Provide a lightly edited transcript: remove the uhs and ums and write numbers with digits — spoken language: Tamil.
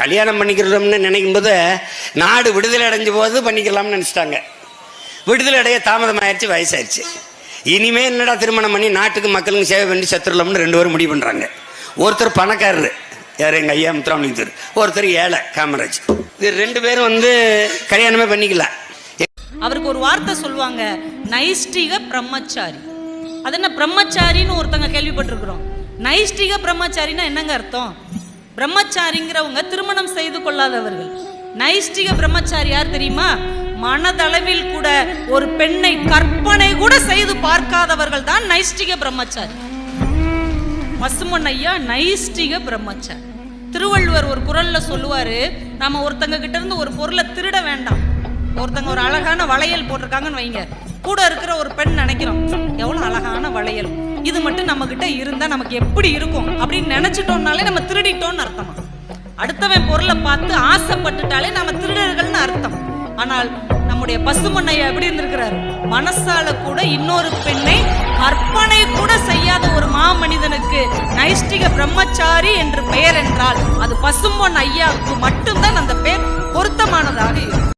கல்யாணம் பண்ணிக்கிறோம்னு நினைக்கும் போது நாடு விடுதலை அடைஞ்ச போது பண்ணிக்கலாம்னு நினச்சிட்டாங்க. விடுதலை அடைய தாமதம் ஆயிடுச்சு, வயசாயிடுச்சு. இனிமே என்னடா திருமணம் பண்ணி நாட்டுக்கு மக்களுக்கு சேவை பண்ணி செத்துடலாம்னு 2 பேரும் முடிவு பண்ணுறாங்க. ஒருத்தர் பணக்காரரு, யார் எங்கள் ஐயா முத்துராமலிங்கத்தர், ஒருத்தர் ஏழை காமராஜ். இது 2 பேரும் கல்யாணமே பண்ணிக்கல. அவருக்கு ஒரு வார்த்தை சொல்லுவாங்க, நைஷ்டிக பிரம்மச்சாரி. அது என்ன பிரம்மச்சாரின்னு ஒருத்தங்க கேள்விப்பட்டிருக்கிறோம். நைஷ்டிக பிரம்மச்சாரின்னா என்னங்க அர்த்தம்? பிரம்மச்சாரிங்கிறவங்க திருமணம் செய்து கொள்ளாதவர்கள். நைஷ்டிக பிரம்மச்சாரி யார் தெரியுமா? மனதளவில் கூட ஒரு பெண்ணை கற்பனை கூட செய்து பார்க்காதவர்கள் தான் நைஷ்டிக பிரம்மச்சாரி. பசுமன் ஐயா நைஷ்டிக பிரம்மச்சாரி. திருவள்ளுவர் ஒரு குறள்ல சொல்லுவாரு, நம்ம ஒருத்தங்க கிட்ட இருந்து ஒரு பொருளை திருட வேண்டாம். ஒருத்தங்க ஒரு அழகான வளையல் போட்டிருக்காங்கன்னு வைங்க, கூட இருக்கிற ஒரு பெண் நினைக்கிறோம், எவ்வளவு அழகான வளையல், இது மட்டும் நம்ம கிட்ட இருந்தா நமக்கு எப்படி இருக்கும் அப்படின்னு நினைச்சிட்டோம்னாலே நம்ம திருடிட்டோம்னு அர்த்தம். அடுத்தவன் பொருளை பார்த்து ஆசைப்பட்டுட்டாலே நம்ம திருடர்கள்னு அர்த்தம். ஆனால் நம்முடைய பசுமண்ணையா எப்படி இருந்திருக்கிறார்? மனசால கூட இன்னொரு பெண்ணை கற்பனை கூட செய்யாத ஒரு மாமனிதனுக்கு நைஷ்டிக பிரம்மச்சாரி என்று பெயர் என்றால் அது பசும்பொன் ஐயாவுக்கு மட்டும்தான் அந்த பெயர் பொருத்தமானதாக இருக்கும்.